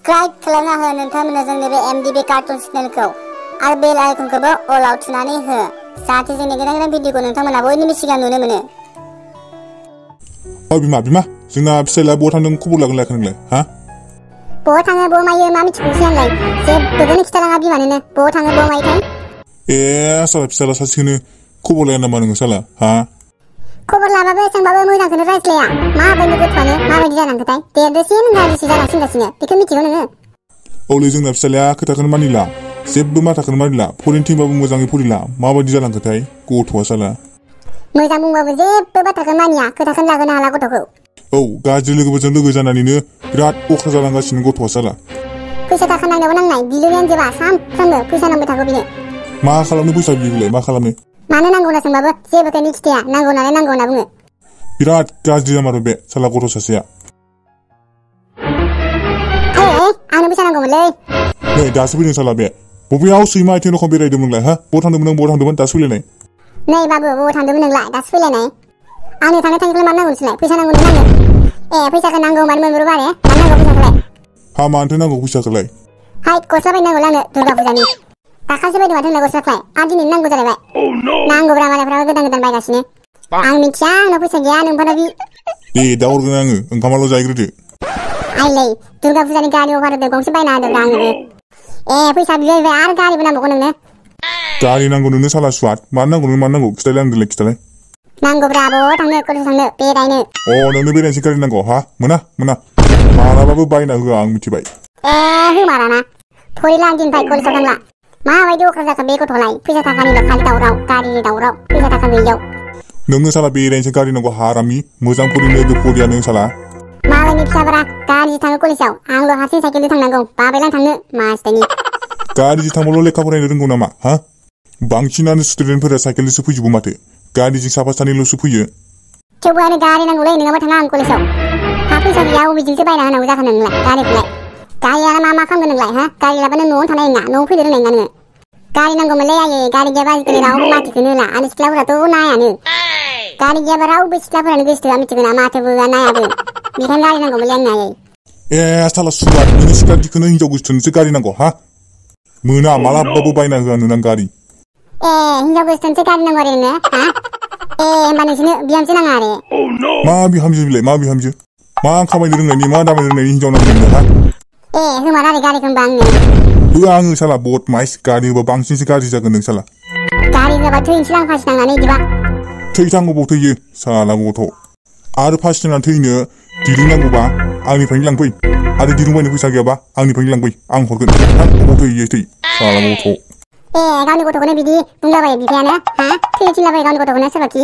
Subscribe खालामना हो नोंथांमोना जोंनि बे MDB कार्टुन चेनेलखौ आरो बेल आइकनखौबो अलाव थुनानै हो जाहाथे जोंनि गोदान गोदान भिडिअखौ नोंथांमोना बयनिबो सिगां नुनो मोनो। बिमा जोंना फिसाला बहा थांदों खबर लागोन लायाखै नोंलाय हा? बहा थाङो बहा मायो मा मिथिगौसै आंलाय जेबोखौनो खिथालाङा बिमानोनो बहा थाङो बहा मायोथाय। साला फिसाला सासेखौनो खबर लाया नामा नोङो साला हा? खबर लाबाबो सोंबाबो मोजांखौनो रायज्लाया माबायदि गथ'आनो माबायदि जालांखोथाय देरदोसिन गाज्रिसो जालांसिनगासिनो बेखौ मिथिगौ नोङो? औलै जोंना फिसालाया खोथाखौनो मानिला जेबो माथाखौनो मानिला फरायनो थिनबाबो मोजाङै फरायला माबायदि जालांखोथाय गथ'आ साला। मोजां बुंबाबो जेबो बाथ्राखौनो मानिया खोथाखौनो लागोनो हाला गथ'खौ। औ गाज्रि लोगोफोरजों लोगो जानानैनो बिराद अख्रा जालांगासिनो गथ'आ साला। फैसा थाखा नांनायावबो नांनाय बिलुनायानो जोबा सानफ्रामबो फैसा नांबाय थागौ बिनो। मा खालामनो फैसा बियोलाय मा खालामनो? मानो नांगौ होनना सोंबाबो जेबोखौनो खिथाया नांगौ नालाय नांगौ होनना बुङो। बिराद गाज्रि जामारो बे साला गथ' सासेया। आंनो फैसा नांगौमोनलै। नै दासो फैदों साला बे बबेयाव सैमा आथिं रखम बेरायदोंमोन नोंलाय हा? बहा थांदोंमोन नों बहा थांदोंमोन दासो फैलायनाय? नै बाबु बहा थांदोंमोन नोंलाय दासो फैलायनाय? आंनो थांनो थांखिखौलाय मानो नांगौ नोंसोरलाय फैसा नांगौ नांगौ। फैसाखौ नांगौ मानो मोनब्रबा आरो मानो नांगौ फैसाखौलाय? हा मानोथो नांगौ फैसाखौलाय? हाय गस्ला बायनांगौ आंनो दुर्गा फुजानि। दाखालिसो बायदों माथो होनलाय गस्लाखौलाय आरो दिनै नांगौ जालायबाय। नांगौब्रा मालायफ्राबो गोदान गोदान बायगासिनो। आं मिथिया आंनाव फैसा गैया नोंफोरनाव बि। दे दा हरगोन आङो ओंखामाल' जाहैग्रोदो। आइलै दुर्गा फुजानि गारि अफार होदों गंसे बायना होदोंब्रा आंनोबो। फैसा बिबाय आरो गारिबो नांबावगौ नोंनो। गारि नांगौ नोंनो साला सुवाद मानो नांगौ खिथालाय आंनोलाय खिथालाय। नांगौब्रा बहा थांनो कलेज थांनो बेरायनो। नोंनो बेरायनोसै गारि नांगौ हा? मोना मालाबाबो बायना होआ आं मिथिबाय। होमाराना फरिला आं दिननिफ्राय कलेजाव थांला। माबायदि अख्रा जाखो बे गथ'लाय फैसा थाखानिल' खालि दावराव गारिनि दावराव फैसा थाखा गैयियाव। नोंनो साला बेरायनोसै गारि नांगौ हारामि मोजां फरिनो फरिया नों साला। मालायनि फिसाफोरा गारिजों थाङो कलेजाव आंल' हारसिं साइकेलजों थांनांगौ बाबायलां थांनो मासथायनि। गारिजों थांबाल' लेखा फरायनो रोंगौ नामा हा? बांसिनानो स्टुडेन्टफोरा साइकेलजोंसो फैजोबो माथो गारिजों साफा सानैल'सो फैयो। थेवबो आरो गारि नांगौलै नङाबा थाङा आं कलेजाव। फैसा गैया अबेजोंसो बायना होनांगौ जाखो नोंलाय गारिखौलाय? गारियानो मा खालामगोन नोंलाय हा? गारि लाबानो न'आवनो थानाय नङा न'आव फैनो रोंनाय नङा नोङो। गारि नांगौमोनलै आयै गारि गैयाबा आजिखालि रावबो माथोखौनो होला आरो सिख्लाफोराथ' नायानो। गारि गैयाबा रावबो सिख्लाफोरानो गोसो थोआ मिथिगौ ना माथोबो नायाबो बेखायनो गारि नांगौमोनलै आंनो आयै। साला सुवाद नोंनो सिख्ला दिखौनो हिनजाव गोसोथोननोसो गारि नांगौ हा? मोना मालाबाबो बायना होआ नोंना गारि। हिनजाव गोसोथोनसो गारि नांगौ आरो नोंनो हा? होमबा नोंसोरनो बिहामजो नाङा आरो? मा बिहामजो बिलाय मा बिहामजो? मा खामायनो रोंनायनि मा दामायनो रोंनायनि हिनजाव नांगौ नोंनो हा? होमार आरो गारिखौ होनबा आंनो। होआ आङो साला बदमाइस गारि होबा बांसिनसो गाज्रि जागोन नों साला। गारि होबा थैनोसै आं फासि नांनानै इदिबा। थैथांगौबाव थैयो साला गथ'। आरो फासि नांनानै थैनो दिरुं नांगौबा आंनिफ्रायनो लांफै आरो दिरुं बायनो फैसा गैयाबा आंनिफ्रायनो लांफै आं हरगोन अबाव थैयो थै साला गथ'। गावनि गथ'खौनो बिदि बुंलाबायो बिफायानो हा? थैनो थिनलाबायो गावनि गथ'खौनो सोरबाखि।